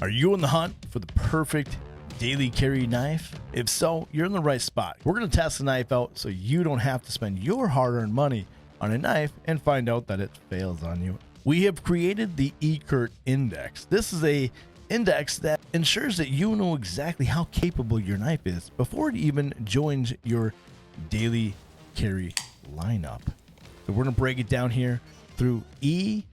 Are you on the hunt for the perfect daily carry knife? If so, you're in the right spot. We're going to test the knife out so you don't have to spend your hard-earned money on a knife and find out that it fails on you. We have created the ECURT index. This is a index that ensures that you know exactly how capable your knife is before it even joins your daily carry lineup. So we're going to break it down here through ECURT.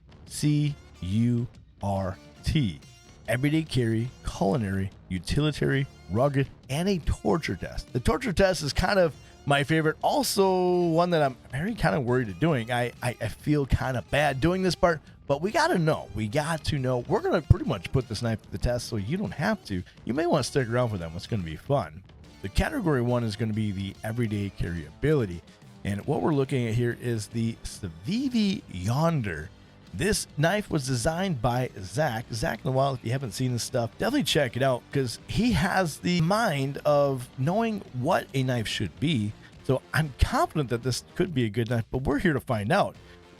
Everyday carry, culinary, utilitarian, rugged, and a torture test. The torture test is kind of my favorite. Also one that I'm very kind of worried of doing. I feel kind of bad doing this part, but we got to know. We got to know. We're going to pretty much put this knife to the test so you don't have to. You may want to stick around for them. It's going to be fun. The category one is going to be the everyday carry ability. And what we're looking at here is the Civivi Yonder. This knife was designed by Zach in the wild. If you haven't seen this stuff, definitely check it out because he has the mind of knowing what a knife should be. So I'm confident that this could be a good knife, but we're here to find out.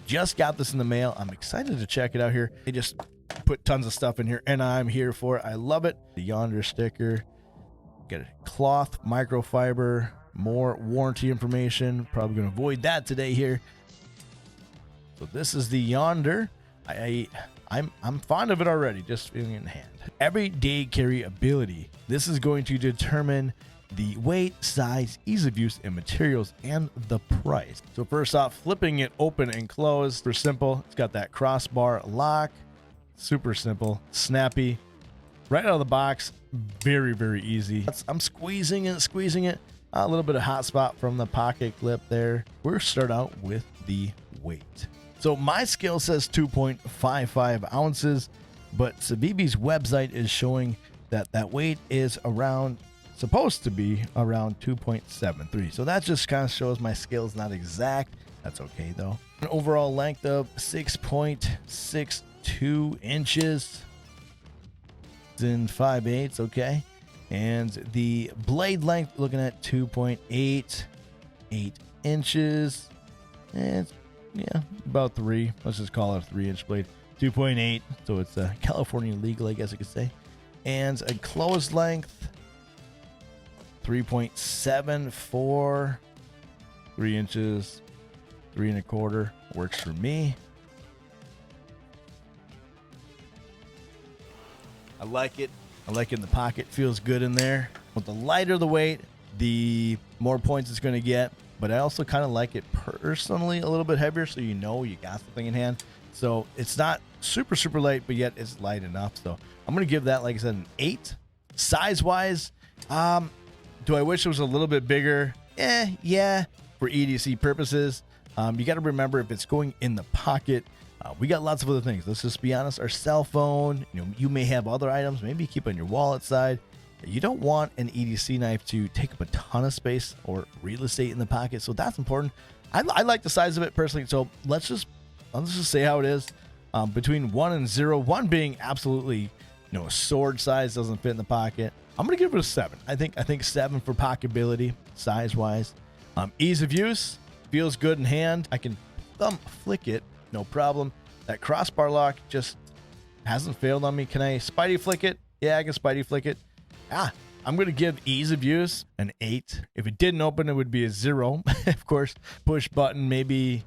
Just got this in the mail. I'm excited to check it out here. They just put tons of stuff in here and I'm here for it. I love it. The Yonder sticker, get a cloth, microfiber, more warranty information. Probably going to avoid that today here. So this is the Yonder. I'm fond of it already, just feeling it in hand. Everyday carry ability. This is going to determine the weight, size, ease of use, and materials, and the price. So first off, flipping it open and closed. Super simple. It's got that crossbar lock. Super simple, snappy. Right out of the box, very, very easy. I'm squeezing it. A little bit of hot spot from the pocket clip there. We'll start out with the weight. So my scale says 2.55 ounces, but Civivi's website is showing that that weight is supposed to be around 2.73. So that just kind of shows my scale is not exact. That's okay though. An overall length of 6.62 inches. It's in 5/8, okay. And the blade length, looking at 2.88 inches. And yeah, about 3. Let's just call it a 3-inch blade. 2.8, so it's California legal, I guess you could say. And a closed length, 3.74, 3 inches, 3 1/4. Works for me. I like it. I like it in the pocket. Feels good in there. With the lighter the weight, the more points it's going to get. But I also kind of like it personally a little bit heavier, so you know you got something in hand. So it's not super, super light, but yet it's light enough. So I'm going to give that, like I said, an 8. Size-wise, do I wish it was a little bit bigger? Yeah, for EDC purposes. You got to remember, if it's going in the pocket, we got lots of other things. Let's just be honest. Our cell phone, you may have other items, maybe keep on your wallet side. You don't want an EDC knife to take up a ton of space or real estate in the pocket, so that's important. I like the size of it personally, so let's just say how it is. Between 1 and 0, 1 being absolutely, sword size, doesn't fit in the pocket. I'm gonna give it a 7. I think 7 for pocketability, size wise. Ease of use, feels good in hand. I can thumb flick it, no problem. That crossbar lock just hasn't failed on me. Can I Spidey flick it? Yeah, I can Spidey flick it. I'm going to give ease of use an 8. If it didn't open, it would be a 0. Of course, push button, maybe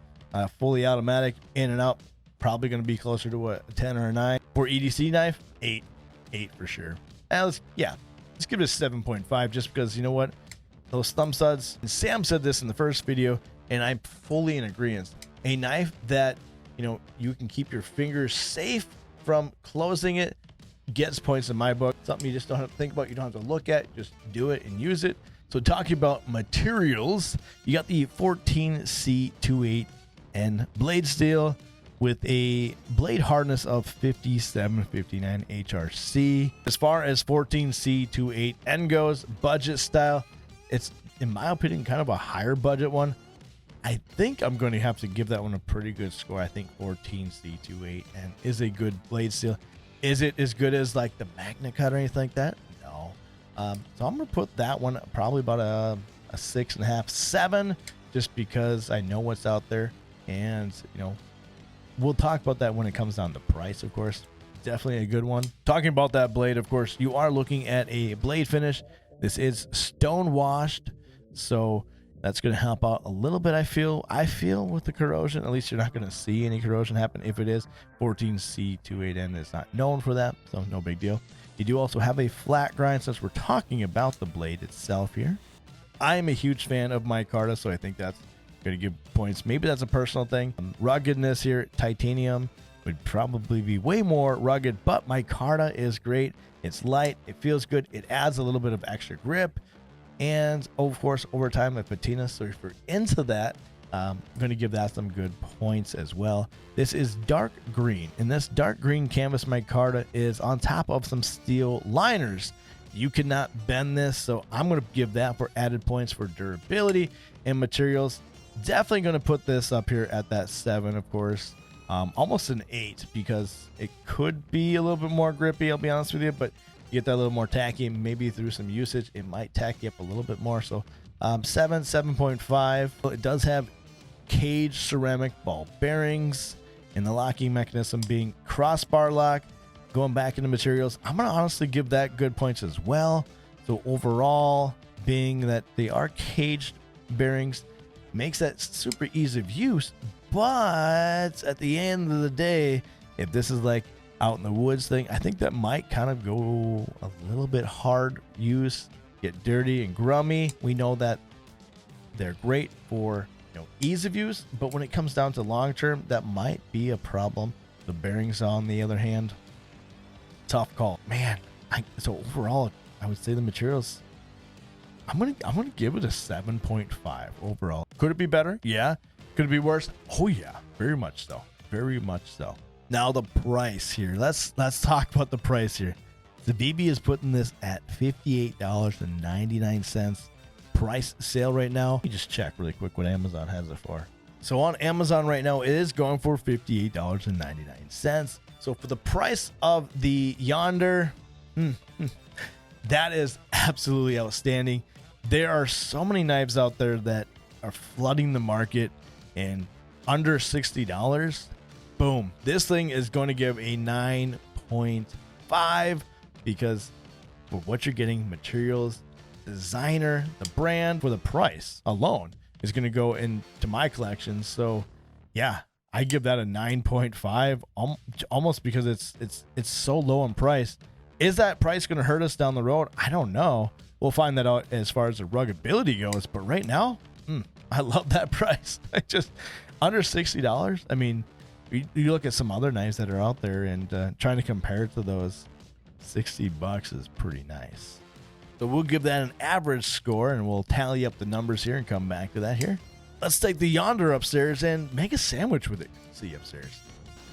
fully automatic, in and out, probably going to be closer to a 10 or a 9. For EDC knife, 8. 8 for sure. Let's give it a 7.5 just because, you know what? Those thumb studs, and Sam said this in the first video, and I'm fully in agreement. A knife that, you can keep your fingers safe from closing it gets points in my book. Something you just don't have to think about, you don't have to look at, just do it and use it. So talking about materials, you got the 14C28N blade steel with a blade hardness of 5759 HRC. As far as 14C28N goes, budget style, it's, in my opinion, kind of a higher budget one. I think I'm going to have to give that one a pretty good score. I think 14C28N is a good blade steel. Is it as good as like the Magna Cut or anything like that? No. So I'm going to put that one probably about a 6.5, 7, just because I know what's out there. And, we'll talk about that when it comes down to price, of course. definitely a good one. Talking about that blade, of course, you are looking at a blade finish. This is stone washed, so that's going to help out a little bit. I feel with the corrosion. At least you're not going to see any corrosion happen. If it is, 14C28N is not known for that, so no big deal. You do also have a flat grind, since we're talking about the blade itself here. I am a huge fan of Micarta, so I think that's going to give points. Maybe that's a personal thing. Ruggedness here, titanium would probably be way more rugged, but Micarta is great. It's light, it feels good, it adds a little bit of extra grip, and of course over time a patina. So if you're into that, I'm going to give that some good points as well. This is dark green, and this dark green canvas Micarta is on top of some steel liners. You cannot bend this, so I'm going to give that for added points for durability and materials. Definitely going to put this up here at that 7, of course. Almost an 8, because it could be a little bit more grippy, I'll be honest with you, but you get that a little more tacky. Maybe through some usage it might tack you up a little bit more. So 7.5. It does have cage ceramic ball bearings, and the locking mechanism being crossbar lock. Going back into materials, I'm gonna honestly give that good points as well. So overall, being that they are caged bearings, makes that super easy of use. But at the end of the day, if this is like out in the woods thing, I think that might kind of go a little bit hard use, get dirty and grummy. We know that they're great for, you know, ease of use, but when it comes down to long term, that might be a problem. The bearings, on the other hand, tough call, man. So overall, I would say the materials, I'm gonna give it a 7.5 overall. Could it be better? Yeah. Could it be worse? Oh yeah, very much so. Very much so. Now the price here. Let's talk about the price here. Civivi is putting this at $58.99. Price sale right now. Let me just check really quick what Amazon has it for. So on Amazon right now, it is going for $58.99. So for the price of the Yonder, that is absolutely outstanding. There are so many knives out there that are flooding the market, and under $60, boom, this thing is going to give a 9.5, because for what you're getting, materials, designer, the brand, for the price alone is going to go into my collection. So yeah, I give that a 9.5, almost, because it's so low in price. Is that price going to hurt us down the road? I don't know. We'll find that out as far as the ruggability goes. But right now, I love that price. I just under $60. I mean, you look at some other knives that are out there, and trying to compare it to those, $60 is pretty nice. So we'll give that an average score, and we'll tally up the numbers here and come back to that here. Let's take the Yonder upstairs and make a sandwich with it. See you upstairs.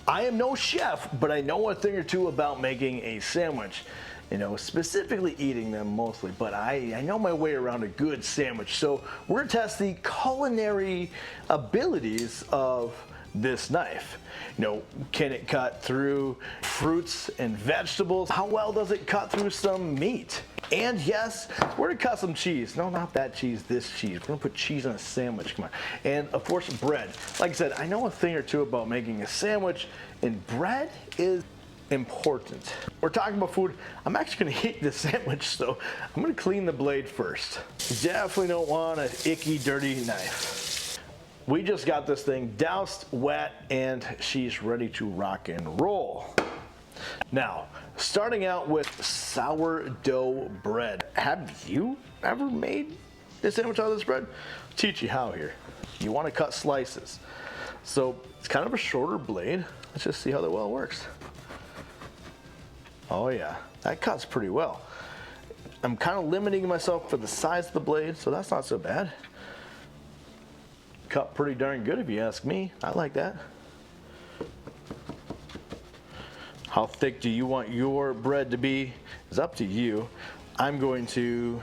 I am no chef, but I know a thing or two about making a sandwich. You know, specifically eating them mostly, but I know my way around a good sandwich. So we're gonna test the culinary abilities of this knife. You know, can it cut through fruits and vegetables? How well does it cut through some meat? And yes, we're gonna cut some cheese. No, not that cheese, this cheese. We're gonna put cheese on a sandwich, come on. And of course, bread. Like I said, I know a thing or two about making a sandwich, and bread is important. We're talking about food. I'm actually gonna eat the sandwich, so I'm gonna clean the blade first. You definitely don't want an icky, dirty knife. We just got this thing doused, wet, and she's ready to rock and roll. Now, starting out with sourdough bread. Have you ever made a sandwich out of this bread? I'll teach you how here. You want to cut slices. So it's kind of a shorter blade. Let's just see how that well works. Oh yeah, that cuts pretty well. I'm kind of limiting myself for the size of the blade, so that's not so bad. Cut pretty darn good if you ask me. I like that. How thick do you want your bread to be? It's up to you. I'm going to,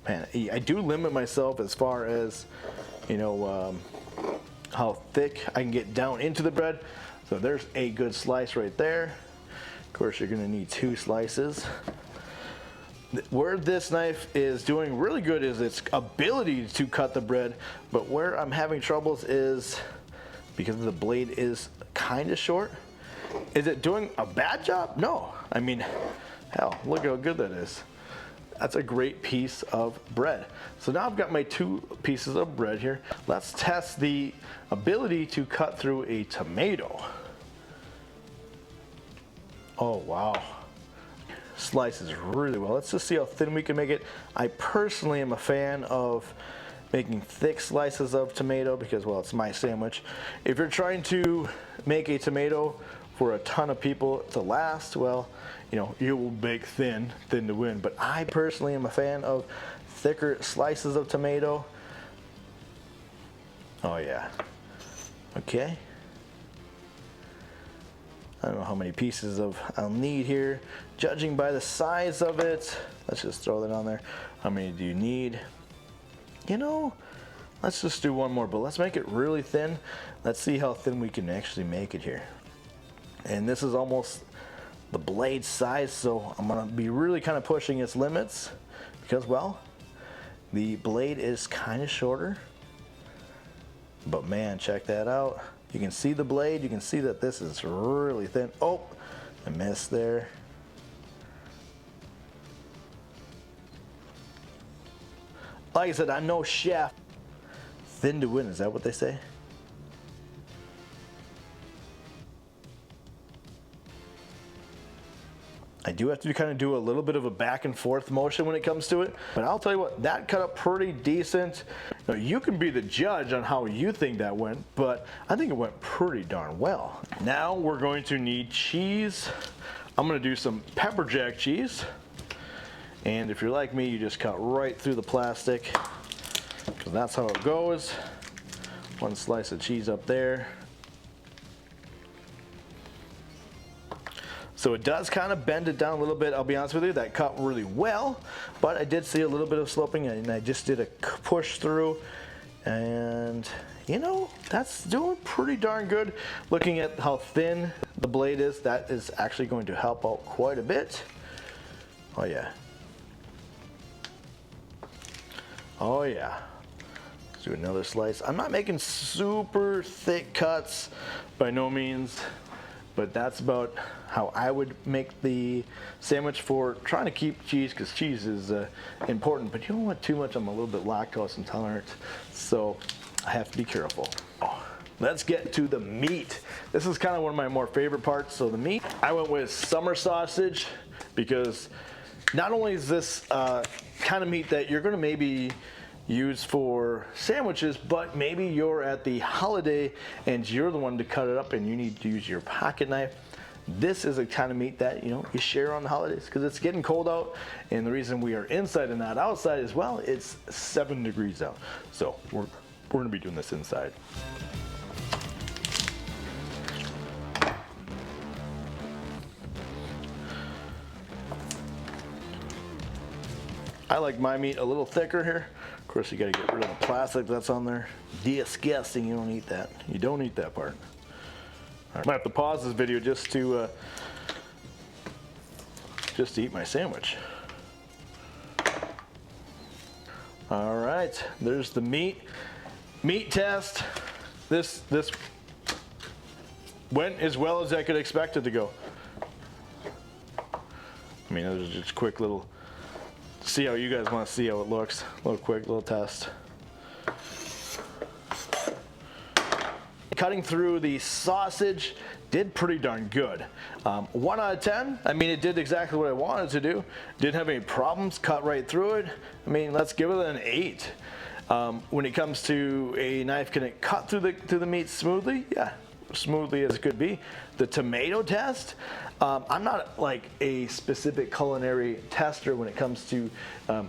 man, I do limit myself as far as, you know, how thick I can get down into the bread. So there's a good slice right there. Of course, you're gonna need 2 slices. Where this knife is doing really good is its ability to cut the bread, but where I'm having troubles is because the blade is kind of short. Is it doing a bad job? No. I mean, hell, look how good that is. That's a great piece of bread. So now I've got my 2 pieces of bread here. Let's test the ability to cut through a tomato. Oh, wow. Slices really well. Let's just see how thin we can make it. I personally am a fan of making thick slices of tomato because, well, it's my sandwich. If you're trying to make a tomato for a ton of people to last, well, you know, you will bake thin to win. But I personally am a fan of thicker slices of tomato. Oh yeah. Okay. I don't know how many pieces I'll need here. Judging by the size of it, let's just throw that on there. How many do you need? You know, let's just do one more, but let's make it really thin. Let's see how thin we can actually make it here. And this is almost the blade size, so I'm gonna be really kind of pushing its limits because, well, the blade is kind of shorter. But man, check that out. You can see the blade, you can see that this is really thin. Oh, I missed there. Like I said, I'm no chef. Thin to win, is that what they say? I do have to kind of do a little bit of a back and forth motion when it comes to it, but I'll tell you what, that cut up pretty decent. Now, you can be the judge on how you think that went, but I think it went pretty darn well. Now we're going to need cheese. I'm going to do some pepper jack cheese. And if you're like me, you just cut right through the plastic, because that's how it goes. One slice of cheese up there. So it does kind of bend it down a little bit. I'll be honest with you, that cut really well, but I did see a little bit of sloping, and I just did a push through, and you know, that's doing pretty darn good. Looking at how thin the blade is, that is actually going to help out quite a bit. Oh yeah. Oh yeah. Let's do another slice. I'm not making super thick cuts by no means, but that's about how I would make the sandwich for trying to keep cheese, because cheese is important, but you don't want too much. I'm a little bit lactose intolerant, so I have to be careful. Oh, let's get to the meat. This is kind of one of my more favorite parts. So the meat, I went with summer sausage, because not only is this kind of meat that you're going to maybe use for sandwiches, but maybe you're at the holiday and you're the one to cut it up and you need to use your pocket knife. This is a kind of meat that, you know, you share on the holidays, because it's getting cold out, and the reason we are inside and not outside as well, it's 7 degrees out. So we're going to be doing this inside. I like my meat a little thicker here. Of course, you got to get rid of the plastic that's on there. Disgusting. You don't eat that. You don't eat that part. All right. I might have to pause this video just to eat my sandwich. All right, there's the meat. Meat test. This went as well as I could expect it to go. I mean, it was just a quick little. See how you guys want to see how it looks. A little quick little test. Cutting through the sausage did pretty darn good. 1 out of 10. I mean, it did exactly what I wanted to do. Didn't have any problems. Cut right through it. I mean, let's give it an 8. When it comes to a knife, can it cut through the meat smoothly? Yeah, smoothly as it could be. The tomato test. I'm not like a specific culinary tester when it comes to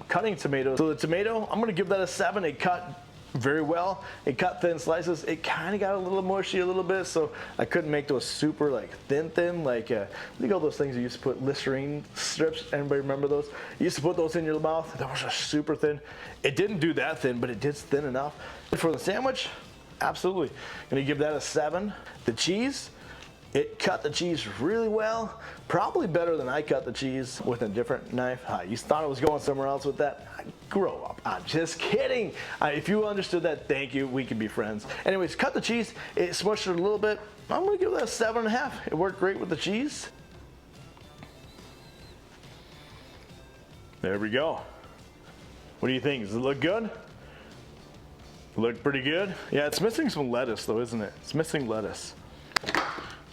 cutting tomatoes. So the tomato, I'm gonna give that a 7. It cut very well. It cut thin slices. It kind of got a little mushy a little bit, so I couldn't make those super like thin like what do you call those things you used to put, Listerine strips? Anybody remember those? You used to put those in your mouth. Those are super thin. It didn't do that thin, but it did thin enough. For the sandwich, absolutely. Gonna give that a 7. The cheese, It cut the cheese really well, probably better than I cut the cheese with a different knife. You thought I was going somewhere else with that? Grow up. I'm just kidding. If you understood that, thank you. We can be friends. Anyways, cut the cheese. It smushed it a little bit. I'm gonna give that a 7.5. It worked great with the cheese. There we go. What do you think? Does it look good? Look pretty good? Yeah, it's missing some lettuce though, isn't it? It's missing lettuce.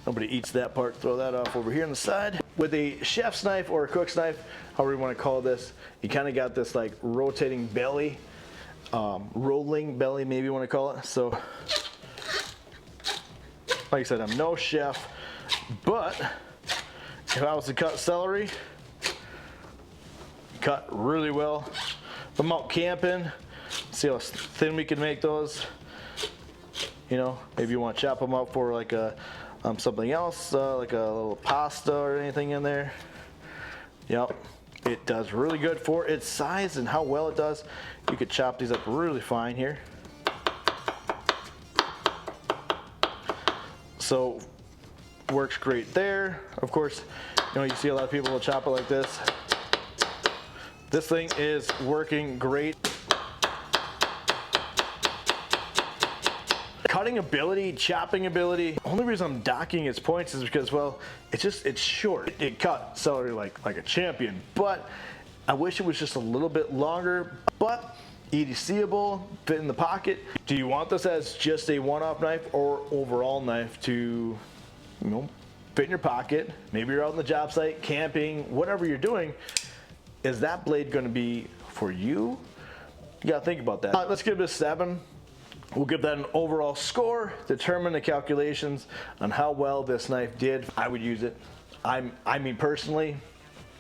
Nobody eats that part. Throw that off over here on the side. With a chef's knife or a cook's knife, however you want to call this, you kind of got this like rotating belly, rolling belly, maybe you want to call it. So, like I said, I'm no chef, but if I was to cut celery, cut really well. If I'm out camping, see how thin we can make those. You know, maybe you want to chop them up for like a something else, like a little pasta or anything in there. Yep, it does really good for its size and how well it does. You could chop these up really fine here. So, works great there. Of course, you know, you see a lot of people will chop it like this. This thing is working great. Cutting ability, chopping ability. Only reason I'm docking its points is because, well, it's short. It cut celery like a champion, but I wish it was just a little bit longer, but EDCable, fit in the pocket. Do you want this as just a one-off knife or overall knife to, you know, fit in your pocket? Maybe you're out on the job site, camping, whatever you're doing. Is that blade gonna be for you? You gotta think about that. Let's give it a 7. We'll give that an overall score, determine the calculations on how well this knife did. I would use it. I mean, personally,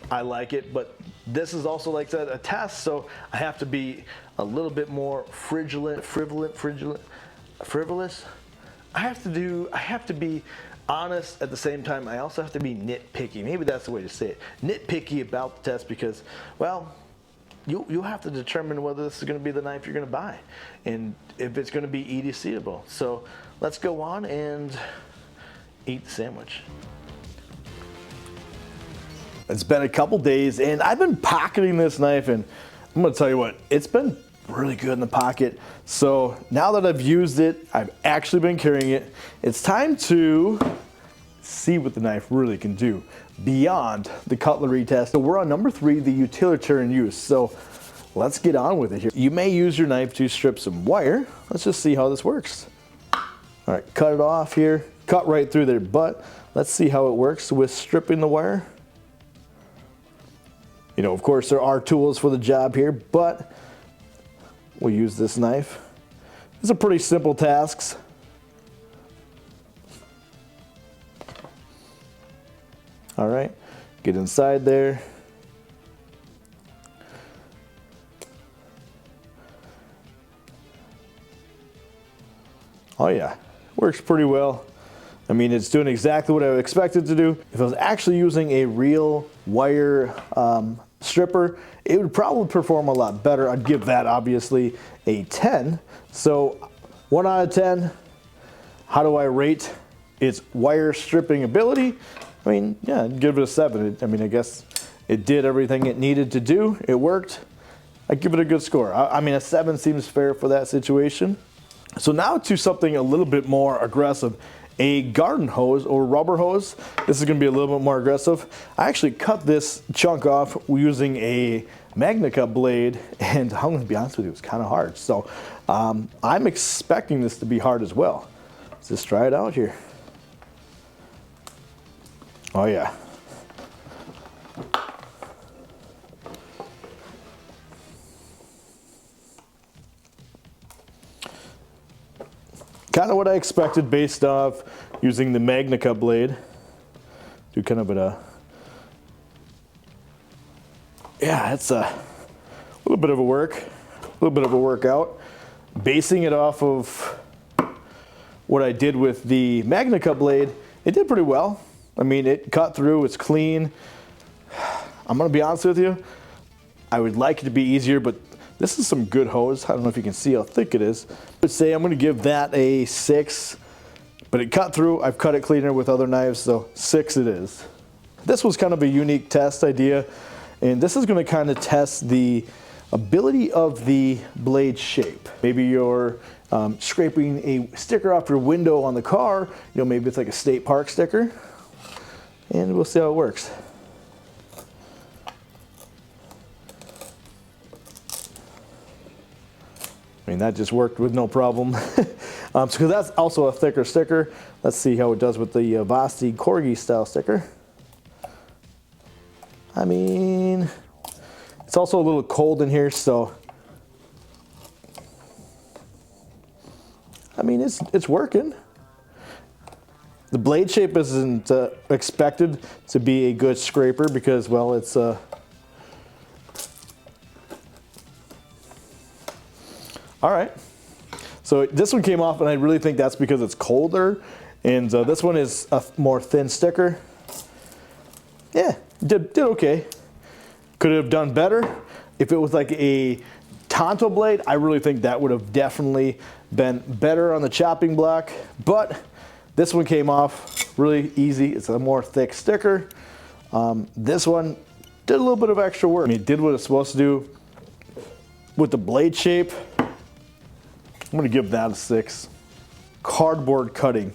I like it, but this is also, like I said, a test, so I have to be a little bit more frivolous. I have to be honest at the same time. I also have to be nitpicky. Maybe that's the way to say it. Nitpicky about the test because, well, you have to determine whether this is going to be the knife you're going to buy and if it's going to be EDCable. So let's go on and eat the sandwich. It's been a couple days and I've been pocketing this knife, and I'm going to tell you what, it's been really good in the pocket. So now that I've used it, I've actually been carrying it, it's time to see what the knife really can do beyond the cutlery test. So we're on number 3, the utilitarian use. So let's get on with it here. You may use your knife to strip some wire. Let's just see how this works. All right, cut it off here. Cut right through there, but let's see how it works with stripping the wire. You know, of course, there are tools for the job here, but we'll use this knife. It's a pretty simple task. All right, get inside there. Oh yeah, works pretty well. I mean, it's doing exactly what I would expect it to do. If I was actually using a real wire stripper, it would probably perform a lot better. I'd give that obviously a 10. So 1 out of 10. How do I rate its wire stripping ability? I mean, yeah, I'd give it a 7. I mean, I guess it did everything it needed to do. It worked. I'd give it a good score. I mean, a 7 seems fair for that situation. So now to something a little bit more aggressive. A garden hose or rubber hose. This is going to be a little bit more aggressive. I actually cut this chunk off using a Micarta blade, and I'm going to be honest with you, it's kind of hard. So I'm expecting this to be hard as well. Let's just try it out here. Oh yeah. Kind of what I expected based off using the Micarta blade. Do kind of yeah, it's a little bit of a workout. Basing it off of what I did with the Micarta blade, it did pretty well. I mean, it cut through, it's clean. I'm gonna be honest with you, I would like it to be easier, but this is some good hose. I don't know if you can see how thick it is. I would say I'm gonna give that a 6, but it cut through. I've cut it cleaner with other knives, so 6 it is. This was kind of a unique test idea, and this is going to kind of test the ability of the blade shape. Maybe you're scraping a sticker off your window on the car, maybe it's like a state park sticker, and we'll see how it works. I mean, that just worked with no problem. So that's also a thicker sticker. Let's see how it does with the Vasti Corgi style sticker. I mean, it's also a little cold in here, so I mean, it's working. The blade shape isn't expected to be a good scraper because, well, it's all right. So this one came off, and I really think that's because it's colder, and this one is a more thin sticker. Yeah, did okay. Could have done better. If it was like a Tonto blade, I really think that would have definitely been better on the chopping block, but this one came off really easy. It's a more thick sticker. This one did a little bit of extra work. I mean, it did what it's supposed to do with the blade shape. I'm gonna give that a 6. Cardboard cutting.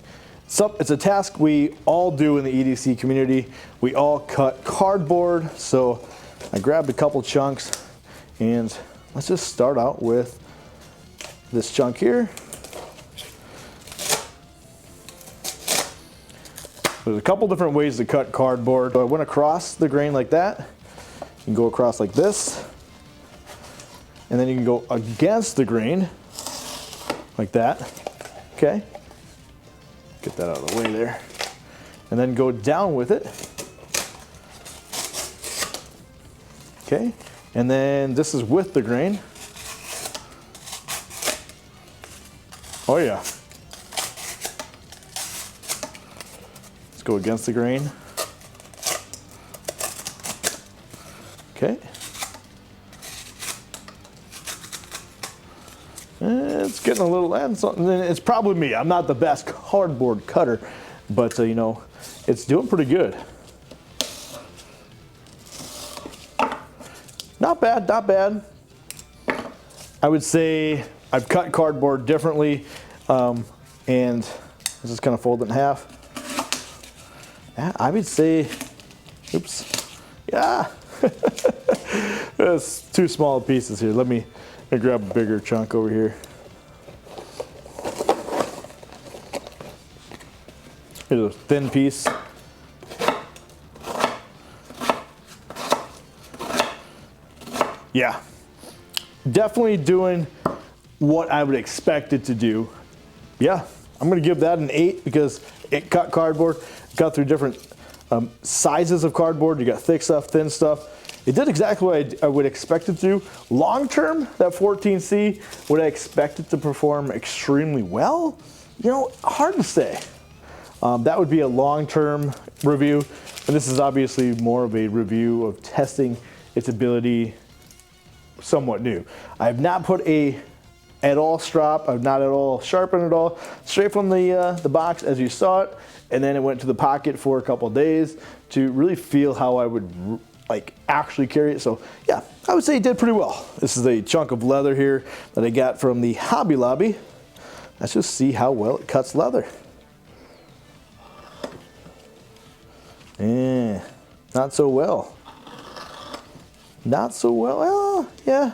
It's a task we all do in the EDC community. We all cut cardboard. So I grabbed a couple chunks, and let's just start out with this chunk here. There's a couple different ways to cut cardboard. So I went across the grain like that. You can go across like this. And then you can go against the grain like that. Okay. Get that out of the way there. And then go down with it. Okay. And then this is with the grain. Oh yeah. Let's go against the grain. Okay. It's getting a little, and it's probably me. I'm not the best cardboard cutter, but it's doing pretty good. Not bad, not bad. I would say I've cut cardboard differently, and let's just kind of fold it in half. Yeah, I would say, oops, yeah. That's 2 small pieces here. Let me grab a bigger chunk over here. Here's a thin piece. Yeah, definitely doing what I would expect it to do. Yeah, I'm gonna give that an 8 because it cut cardboard, cut through different sizes of cardboard. You got thick stuff, thin stuff. It did exactly what I would expect it to do. Long term, that 14C, would I expect it to perform extremely well? Hard to say. That would be a long-term review, and this is obviously more of a review of testing its ability somewhat new. I have not put a at all strop. I've not at all sharpened it all. Straight from the box as you saw it, and then it went to the pocket for a couple of days to really feel how I would actually carry it. So yeah, I would say it did pretty well. This is a chunk of leather here that I got from the Hobby Lobby. Let's just see how well it cuts leather. Not so well. Not so well. Well, yeah.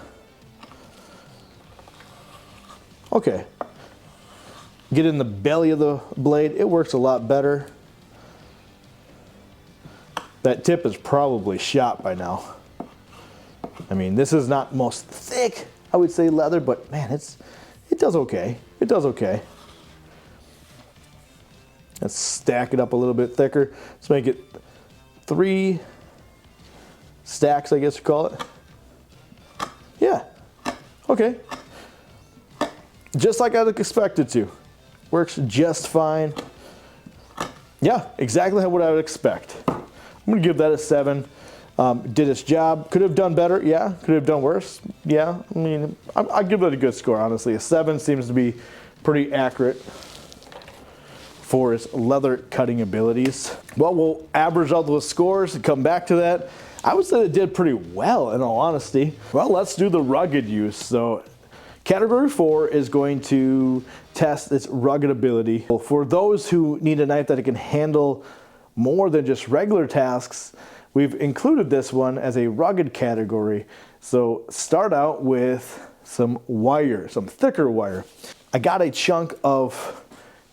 Okay. Get in the belly of the blade. It works a lot better. That tip is probably shot by now. I mean, this is not most thick, I would say, leather, but man, it does okay. It does okay. Let's stack it up a little bit thicker. Let's make it 3 stacks, I guess you call it. Yeah, okay. Just like I'd expect it to. Works just fine. Yeah, exactly what I would expect. I'm gonna give that a 7. Did its job. Could have done better, yeah. Could have done worse, yeah. I mean, I'd give it a good score, honestly. A 7 seems to be pretty accurate for its leather cutting abilities. Well, we'll average out those scores and come back to that. I would say it did pretty well, in all honesty. Well, let's do the rugged use. So category 4 is going to test its rugged ability. For those who need a knife that can handle more than just regular tasks, we've included this one as a rugged category. So start out with some wire, some thicker wire. I got a chunk of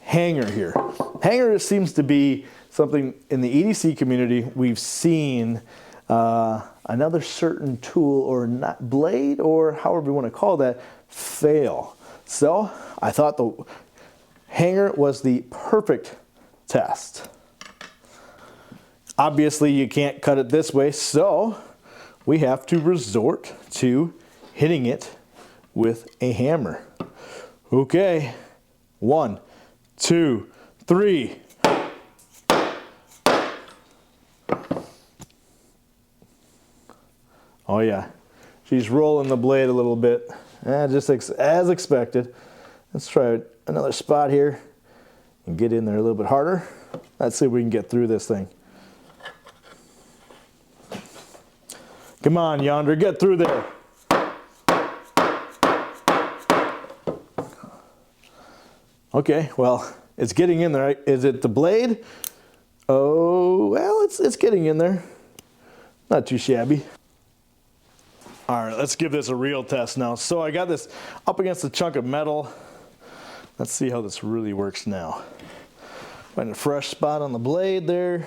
hanger here. Hanger seems to be something in the EDC community we've seen another certain tool or not blade or however you want to call that fail. So I thought the hanger was the perfect test. Obviously you can't cut it this way, so we have to resort to hitting it with a hammer. Okay, 1, 2, 3. Oh yeah, she's rolling the blade a little bit, just as expected. Let's try another spot here and get in there a little bit harder. Let's see if we can get through this thing. Come on, Yonder, get through there. Okay, well, it's getting in there. Is it the blade? Oh, well, it's getting in there. Not too shabby. All right, let's give this a real test now. So I got this up against a chunk of metal. Let's see how this really works now. Find a fresh spot on the blade there.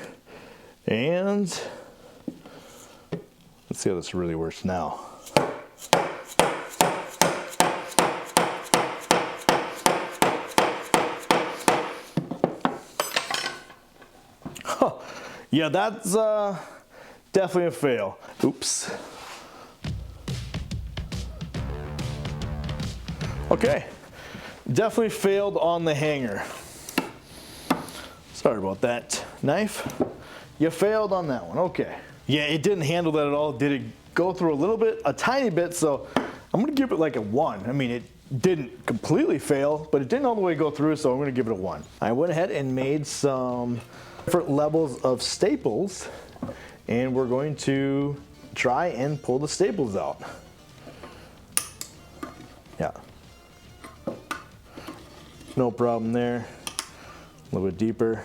And let's see how this really works now. Huh. Yeah, that's definitely a fail. Oops. Okay, definitely failed on the hanger. Sorry about that, knife. You failed on that one, okay. Yeah, it didn't handle that at all. Did it go through a little bit, a tiny bit, so I'm gonna give it like a 1. I mean, it didn't completely fail, but it didn't all the way go through, so I'm gonna give it a 1. I went ahead and made some different levels of staples, and we're going to try and pull the staples out. Yeah. No problem there. A little bit deeper.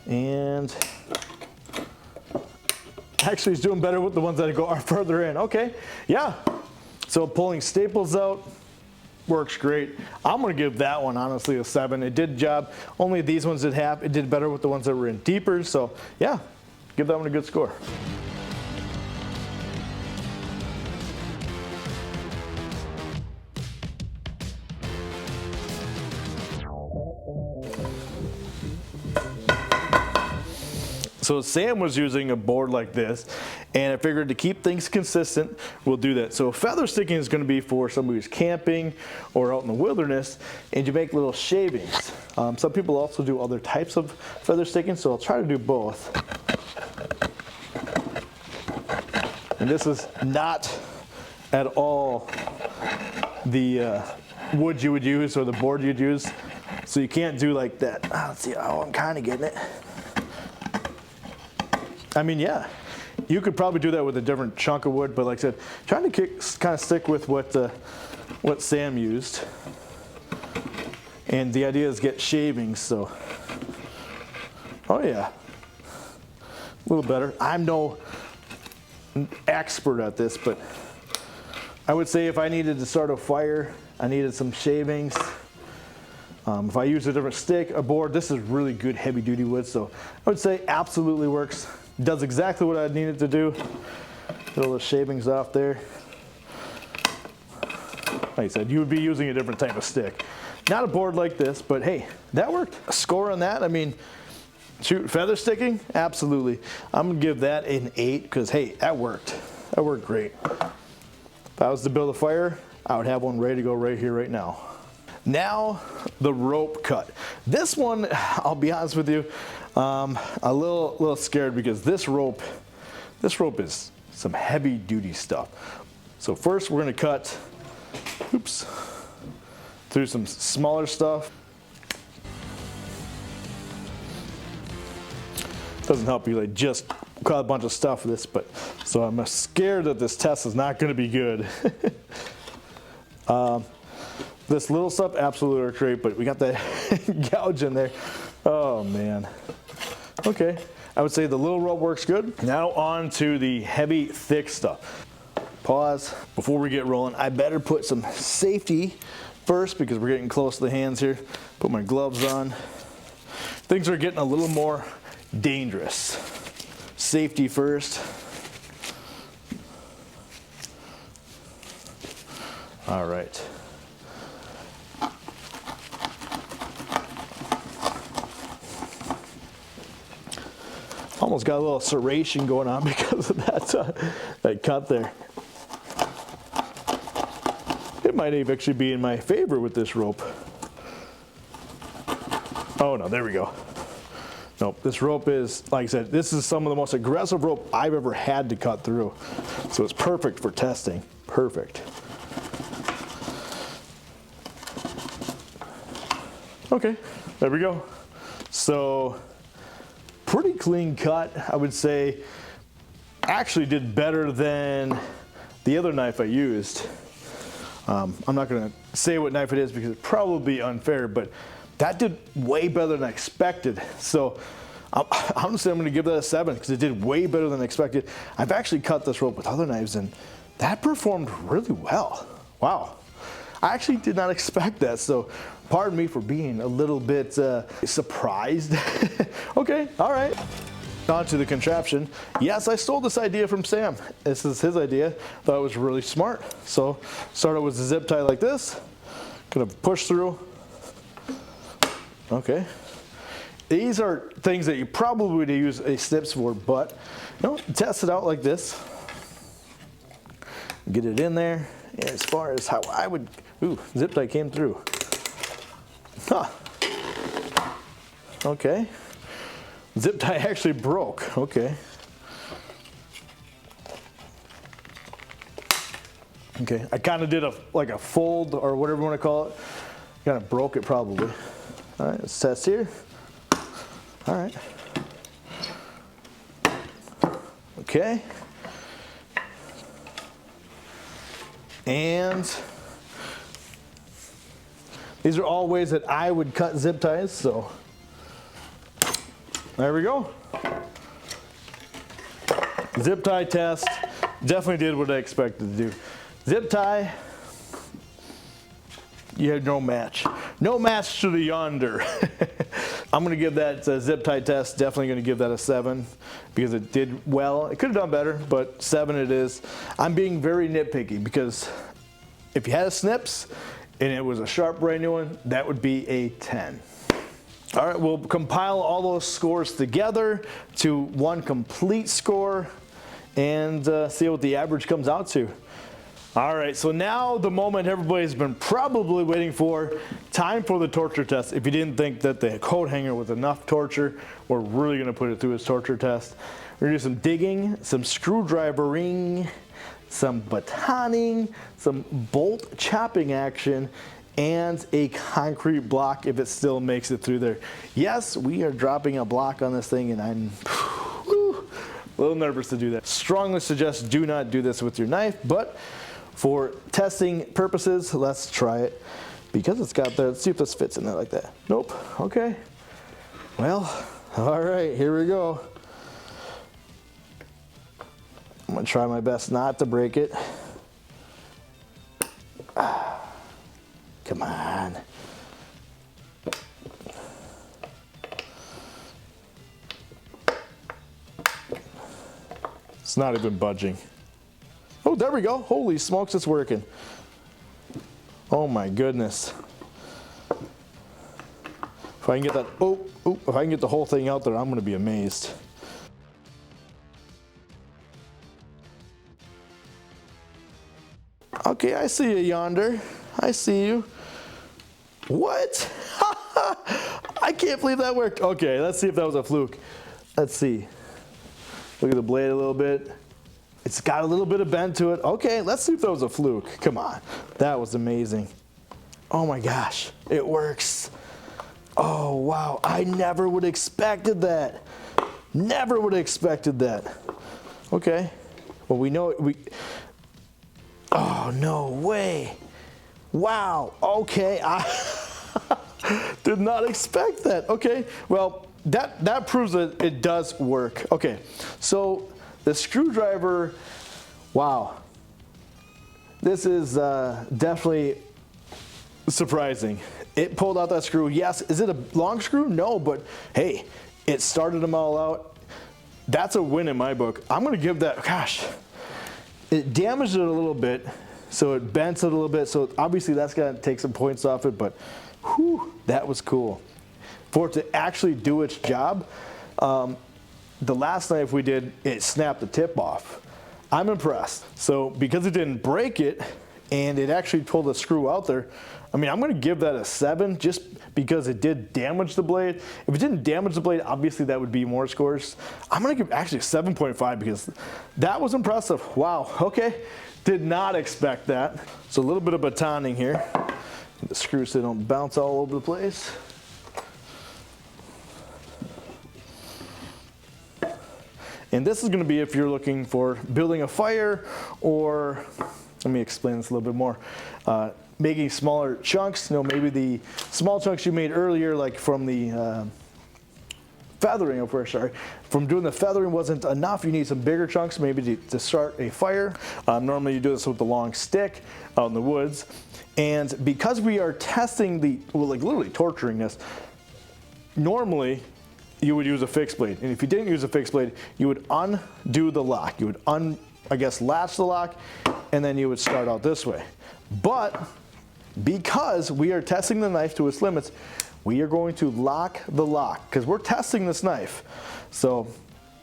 And actually it's doing better with the ones that go further in. Okay, yeah. So pulling staples out works great. I'm gonna give that one honestly a 7. It did the job. Only these ones did half. It did better with the ones that were in deeper. So yeah, give that one a good score. So Sam was using a board like this, and I figured to keep things consistent, we'll do that. So feather sticking is going to be for somebody who's camping or out in the wilderness, and you make little shavings. Some people also do other types of feather sticking, so I'll try to do both. And this is not at all the wood you would use or the board you'd use, so you can't do like that. Let's see how I'm kind of getting it. I mean, yeah, you could probably do that with a different chunk of wood, but like I said, trying to kind of stick with what Sam used. And the idea is get shavings, so. Oh yeah, a little better. I'm no expert at this, but I would say if I needed to start a fire, I needed some shavings. If I use a different stick, a board, this is really good heavy duty wood, so I would say absolutely works. Does exactly what I needed to do. Get all the shavings off there. Like I said, you would be using a different type of stick. Not a board like this, but hey, that worked. A score on that, I mean, shoot, feather sticking, absolutely. I'm gonna give that an 8 because hey, that worked. That worked great. If I was to build a fire, I would have one ready to go right here, right now. Now, the rope cut. This one, I'll be honest with you, a little scared because this rope is some heavy duty stuff. So first we're gonna cut Oops. Through some smaller stuff. Doesn't help you like just cut a bunch of stuff with this, but so I'm scared that this test is not going to be good. This little stuff absolutely works great, but we got that gouge in there. Oh man. Okay, I would say the little rope works good. Now on to the heavy, thick stuff. Pause. Before we get rolling, I better put some safety first because we're getting close to the hands here. Put my gloves on. Things are getting a little more dangerous. Safety first. All right. Almost got a little serration going on because of that cut there. It might actually be in my favor with this rope. Oh no, there we go. Nope, this rope is, like I said, this is some of the most aggressive rope I've ever had to cut through. So it's perfect for testing. Perfect. Okay, there we go. So pretty clean cut, I would say. Actually did better than the other knife I used. I'm not gonna say what knife it is because it's probably unfair, but that did way better than I expected. So honestly, I'm gonna give that a 7 because it did way better than expected. I've actually cut this rope with other knives and that performed really well. Wow. I actually did not expect that, so pardon me for being a little bit surprised. Okay, all right. On to the contraption. Yes, I stole this idea from Sam. This is his idea. Thought it was really smart. So started with a zip tie like this. Gonna push through. Okay. These are things that you probably would use a snips for, but you know, test it out like this. Get it in there. And as far as how I would, ooh, zip tie came through. Huh. Okay. Zip tie actually broke. Okay. Okay. I kind of did like a fold or whatever you want to call it. Kind of broke it probably. All right. Let's test here. All right. Okay. And these are all ways that I would cut zip ties, so there we go. Zip tie test. Definitely did what I expected to do. Zip tie, you had no match. No match to the Yonder. I'm gonna give that zip tie test, definitely gonna give that a 7 because it did well. It could have done better, but 7 it is. I'm being very nitpicky because if you had a snips and it was a sharp brand new one, that would be a 10. All right, we'll compile all those scores together to one complete score and see what the average comes out to. All right, so now the moment everybody's been probably waiting for, time for the torture test. If you didn't think that the coat hanger was enough torture, we're really gonna put it through its torture test. We're gonna do some digging, some screwdrivering, some batoning, some bolt chopping action, and a concrete block if it still makes it through there. Yes, we are dropping a block on this thing and I'm a little nervous to do that. Strongly suggest do not do this with your knife, but for testing purposes, let's try it. Because it's got there, let's see if this fits in there like that. Nope, okay. Well, all right, here we go. I'm gonna try my best not to break it. Come on. It's not even budging. Oh, there we go. Holy smokes, it's working. Oh my goodness. If I can get that, if I can get the whole thing out there, I'm gonna be amazed. Okay, I see you, Yonder. I see you. What? I can't believe that worked. Okay, let's see if that was a fluke. Let's see. Look at the blade a little bit. It's got a little bit of bend to it. Okay, let's see if that was a fluke. Come on, that was amazing. Oh my gosh, it works. Oh wow, I never would have expected that. Never would have expected that. Okay, well we know we. Oh no way. Wow, okay, I did not expect that. Okay, well that proves that it does work. Okay, so the screwdriver, wow, this is definitely surprising. It pulled out that screw. Yes, is it a long screw? No, but hey, it started them all out. That's a win in my book. I'm gonna give that, gosh, it damaged it a little bit, so it bent it a little bit, so obviously that's gonna take some points off it, but whew, that was cool. For it to actually do its job, the last knife we did, it snapped the tip off. I'm impressed. So because it didn't break it, and it actually pulled the screw out there, I mean, I'm gonna give that a 7 just because it did damage the blade. If it didn't damage the blade, obviously that would be more scores. I'm gonna give actually a 7.5 because that was impressive. Wow, okay, did not expect that. So a little bit of batoning here. The screws so they don't bounce all over the place. And this is gonna be if you're looking for building a fire, or, let me explain this a little bit more. Making smaller chunks, maybe the small chunks you made earlier, like from the feathering over, sorry. From doing the feathering wasn't enough, you need some bigger chunks maybe to start a fire. Normally you do this with the long stick out in the woods. And because we are testing like literally torturing this, normally you would use a fixed blade. And if you didn't use a fixed blade, you would undo the lock. You would latch the lock, and then you would start out this way. But because we are testing the knife to its limits, we are going to lock the lock because we're testing this knife. So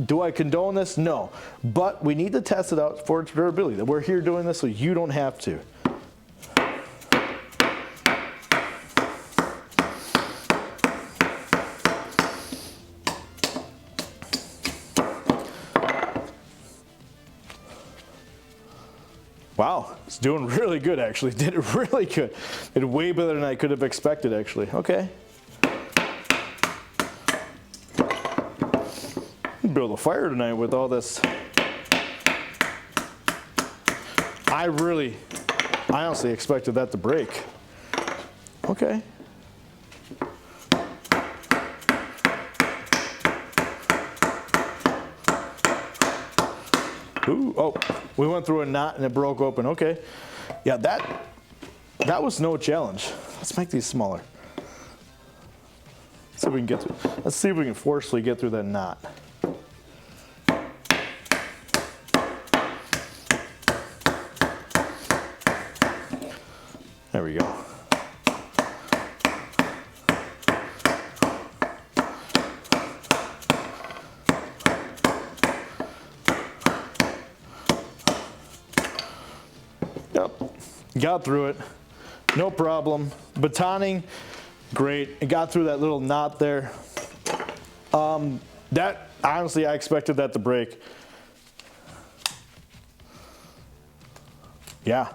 do I condone this? No, but we need to test it out for its durability. We're here doing this so you don't have to. Wow, it's doing really good actually. Did it really good. Did way better than I could have expected actually. Okay. Build a fire tonight with all this. I honestly expected that to break. Okay. Ooh, oh, we went through a knot and it broke open. Okay. Yeah, that was no challenge. Let's make these smaller. See if we can get through. Let's see if we can forcefully get through that knot. There we go. Yep, got through it, no problem. Batoning, great. It got through that little knot there. That, honestly, I expected that to break. Yeah,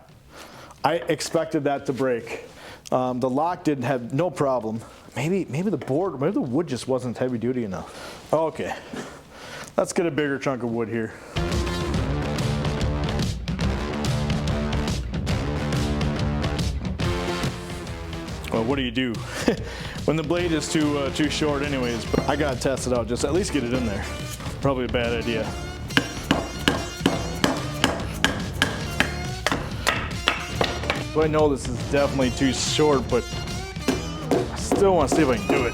I expected that to break. The lock didn't have no problem. Maybe the board, maybe the wood just wasn't heavy duty enough. Okay, let's get a bigger chunk of wood here. Well, what do you do when the blade is too short anyways? But I gotta test it out, just at least get it in there. Probably a bad idea. So I know this is definitely too short, but I still want to see if I can do it.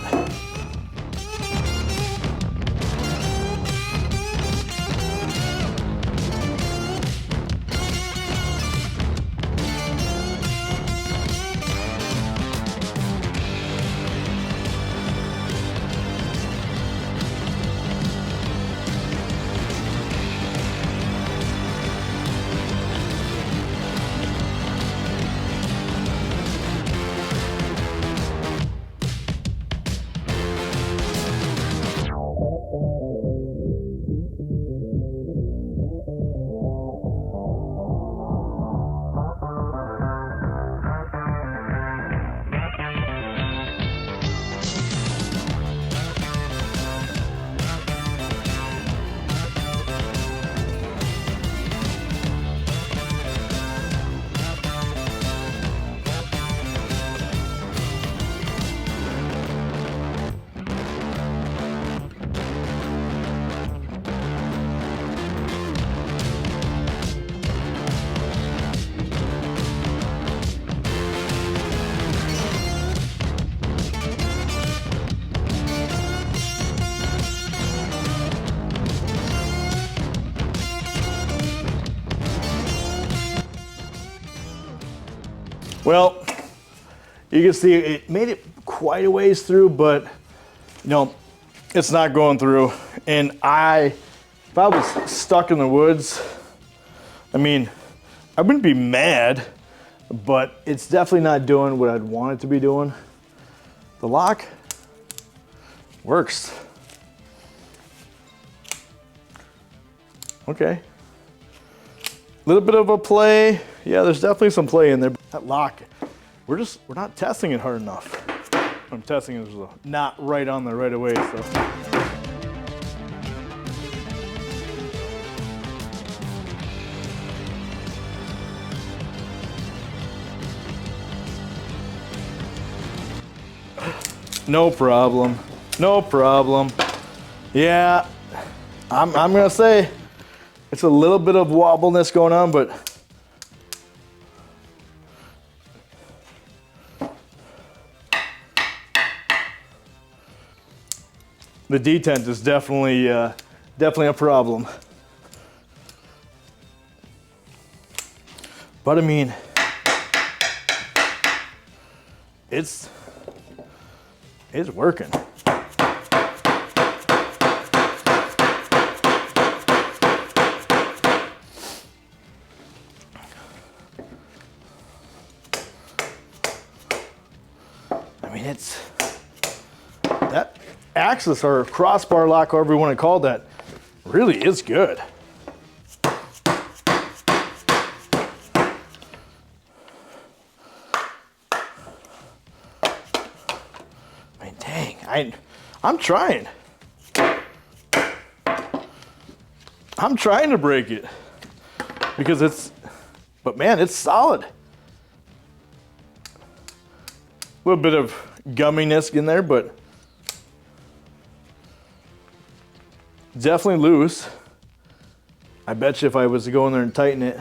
Well, you can see it made it quite a ways through, but you know, it's not going through. And if I was stuck in the woods, I mean, I wouldn't be mad, but it's definitely not doing what I'd want it to be doing. The lock works. Okay. A little bit of a play. Yeah, there's definitely some play in there. That lock, we're not testing it hard enough. I'm testing it not right on there right away, so. No problem. No problem. Yeah, I'm gonna say it's a little bit of wobbleness going on, but the detent is definitely a problem. But I mean, it's working. I mean, it's that axis or crossbar lock, however you want to call that, really is good. I'm trying. I'm trying to break it because but man, it's solid. A little bit of gumminess in there, but definitely loose. I bet you if I was to go in there and tighten it,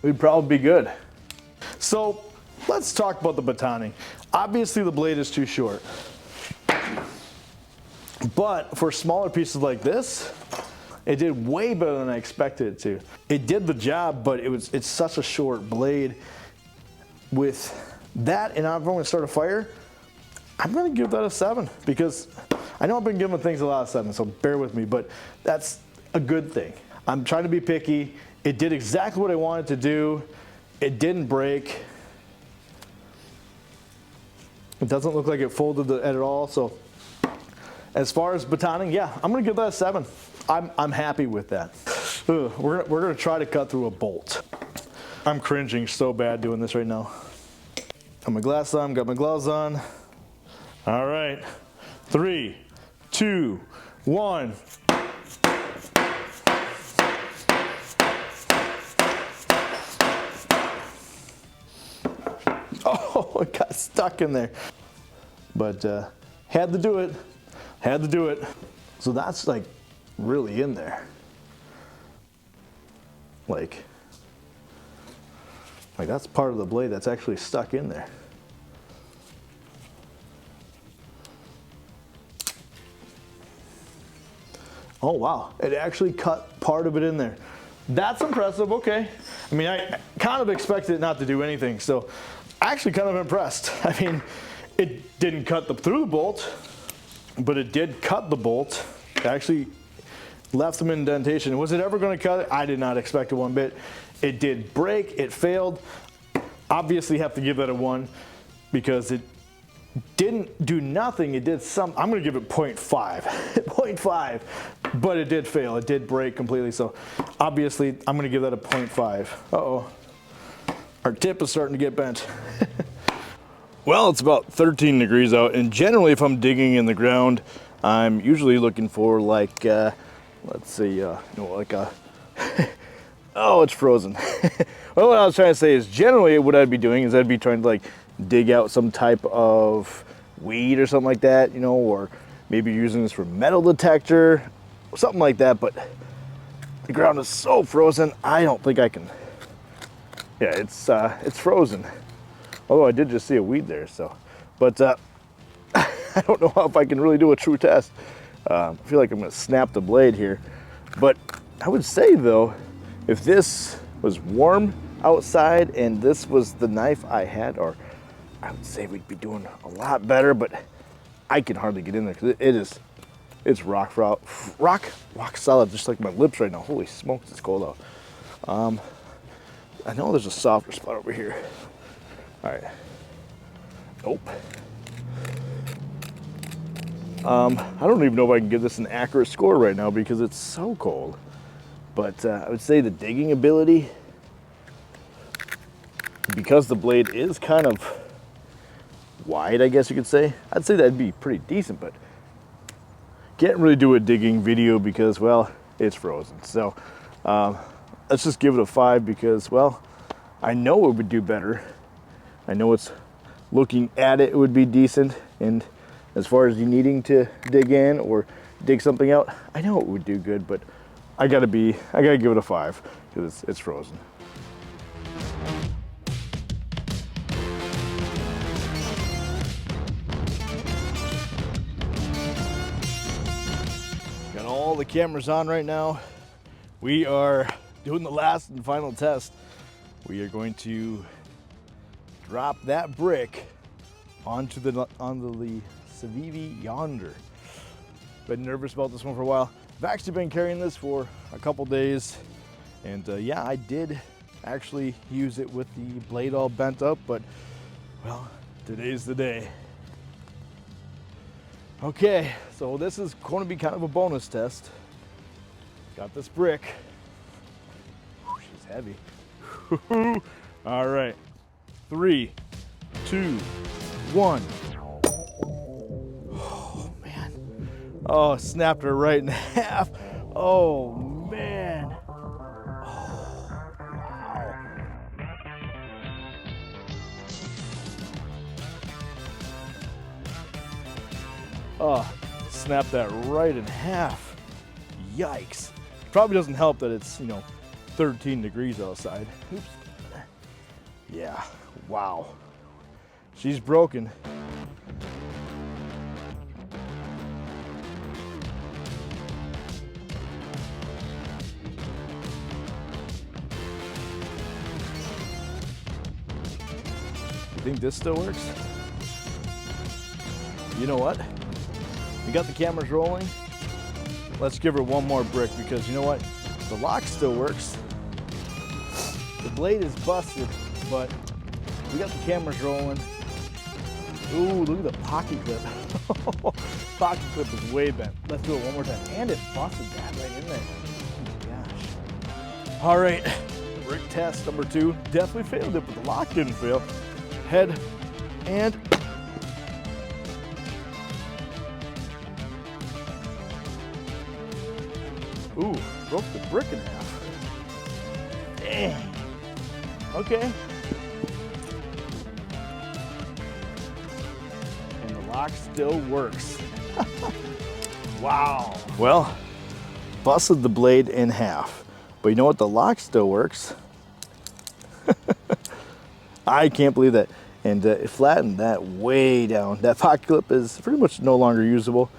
we'd probably be good. So let's talk about the batoning. Obviously the blade is too short. But for smaller pieces like this, it did way better than I expected it to. It did the job, but it's such a short blade. With that, and I'm going to start a fire, I'm going to give that a 7 because I know I've been giving things a lot of 7, so bear with me, but that's a good thing. I'm trying to be picky. It did exactly what I wanted to do. It didn't break. It doesn't look like it folded at all, so as far as batoning, yeah, I'm gonna give that a 7. I'm happy with that. We're gonna try to cut through a bolt. I'm cringing so bad doing this right now. Got my glass on, got my gloves on. All right, 3, 2, 1. Oh, it got stuck in there. But had to do it. Had to do it. So that's like really in there. Like that's part of the blade that's actually stuck in there. Oh wow, it actually cut part of it in there. That's impressive, okay. I mean, I kind of expected it not to do anything, so actually kind of impressed. I mean, it didn't cut through the bolt, but it did cut the bolt. It actually left some indentation. Was it ever going to cut it? I did not expect it one bit. It did break, it failed. Obviously have to give that a 1 because it didn't do nothing. It did some, I'm going to give it 0.5, 0.5, but it did fail. It did break completely. So obviously I'm going to give that a 0.5. Uh-oh. Our tip is starting to get bent. Well, it's about 13 degrees out, and generally if I'm digging in the ground, I'm usually looking for like, let's see, like a, oh, it's frozen. Well, what I was trying to say is generally what I'd be doing is I'd be trying to like dig out some type of weed or something like that, or maybe using this for metal detector, something like that, but the ground is so frozen, I don't think I can. Yeah, it's frozen. Although I did just see a weed there, so. But I don't know if I can really do a true test. I feel like I'm gonna snap the blade here. But I would say though, if this was warm, outside and this was the knife I had, or I would say we'd be doing a lot better, but I can hardly get in there because it's rock solid, just like my lips right now. Holy smokes, it's cold out. I know there's a softer spot over here. All right. Nope. I don't even know if I can give this an accurate score right now because it's so cold. But I would say the digging ability, because the blade is kind of wide, I guess you could say, I'd say that'd be pretty decent, but can't really do a digging video because, well, it's frozen. So let's just give it a 5 because, well, I know it would do better. I know it's looking at it would be decent, and as far as you needing to dig in or dig something out, I know it would do good, but I gotta give it a 5 because it's frozen. Got all the cameras on right now. We are doing the last and final test. We are going to drop that brick onto the Civivi Yonder. Been nervous about this one for a while. I've actually been carrying this for a couple days, and yeah, I did actually use it with the blade all bent up, but well, today's the day. Okay, so this is going to be kind of a bonus test. Got this brick. Whew, she's heavy. All right, 3, 2, 1. Oh man! Oh, snapped her right in half. Oh man! Oh, wow! Oh, snapped that right in half. Yikes! Probably doesn't help that it's 13 degrees outside. Oops. Yeah, wow. She's broken. You think this still works? You know what? We got the cameras rolling. Let's give her one more brick because you know what? The lock still works. The blade is busted, but we got the cameras rolling. Ooh, look at the pocket clip. Pocket clip is way bent. Let's do it one more time. And it busted that right in there. Oh my gosh. All right, brick test number 2. Definitely failed it, but the lock didn't fail. Head and ooh, broke the brick in half. Dang. Okay. And the lock still works. Wow. Well, busted the blade in half. But you know what? The lock still works. I can't believe that. And it flattened that way down. That pocket clip is pretty much no longer usable.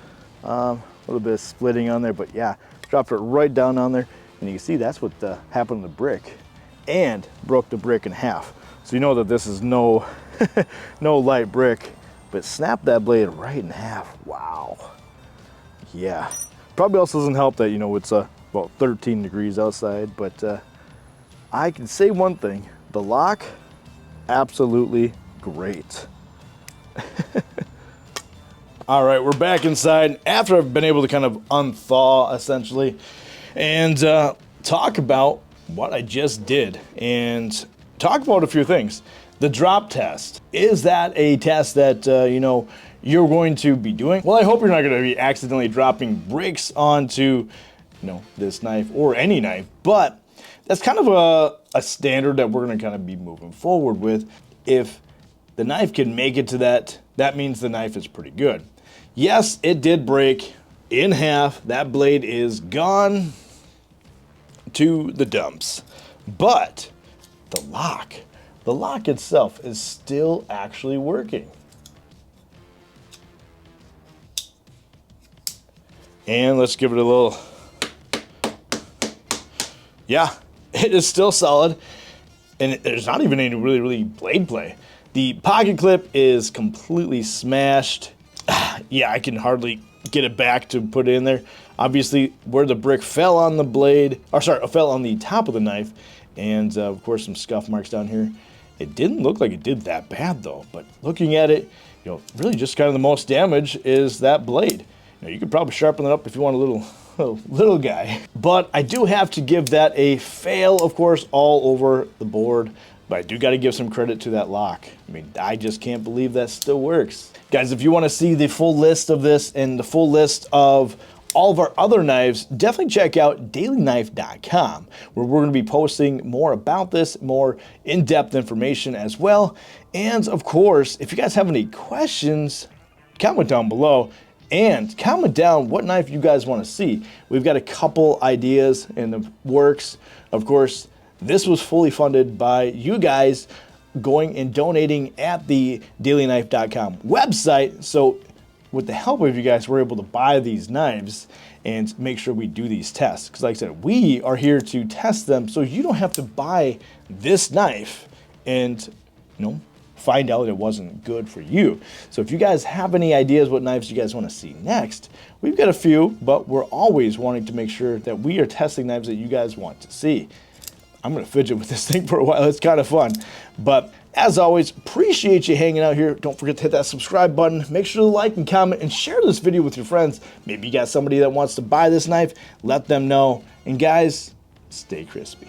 A little bit of splitting on there, but yeah, dropped it right down on there. And you can see that's what happened to the brick. And broke the brick in half. So you know that this is no no light brick, but snapped that blade right in half. Wow. Yeah. Probably also doesn't help that it's about 13 degrees outside, but I can say one thing. The lock, absolutely great. All right, we're back inside after I've been able to kind of unthaw essentially and talk about what I just did and talk about a few things. The drop test. Is that a test that, you're going to be doing? Well, I hope you're not going to be accidentally dropping bricks onto, this knife or any knife, but that's kind of a standard that we're going to kind of be moving forward with. If the knife can make it to that, that means the knife is pretty good. Yes, it did break in half. That blade is gone to the dumps. But the lock itself is still actually working. And let's give it a little, yeah, it is still solid. and there's not even any really blade play. The pocket clip is completely smashed. Yeah, I can hardly get it back to put it in there. Obviously, where the brick fell on the blade, or sorry, fell on the top of the knife, and of course some scuff marks down here. It didn't look like it did that bad though, but looking at it, you know, really just kind of the most damage is that blade. You know, you could probably sharpen it up if you want a little guy. But I do have to give that a fail, of course, all over the board. But I do got to give some credit to that lock. I mean, I just can't believe that still works. Guys, if you want to see the full list of this and the full list of all of our other knives, definitely check out dailyknife.com, where we're going to be posting more about this, more in-depth information as well. And of course, if you guys have any questions, comment down below and comment down what knife you guys want to see. We've got a couple ideas in the works. Of course, this was fully funded by you guys going and donating at the dailyknife.com website. So with the help of you guys, we're able to buy these knives and make sure we do these tests. Because like I said, we are here to test them so you don't have to buy this knife and, you know, find out it wasn't good for you. So if you guys have any ideas what knives you guys want to see next, we've got a few, but we're always wanting to make sure that we are testing knives that you guys want to see. I'm going to fidget with this thing for a while. It's kind of fun. But as always, appreciate you hanging out here. Don't forget to hit that subscribe button. Make sure to like and comment and share this video with your friends. Maybe you got somebody that wants to buy this knife. Let them know. And guys, stay crispy.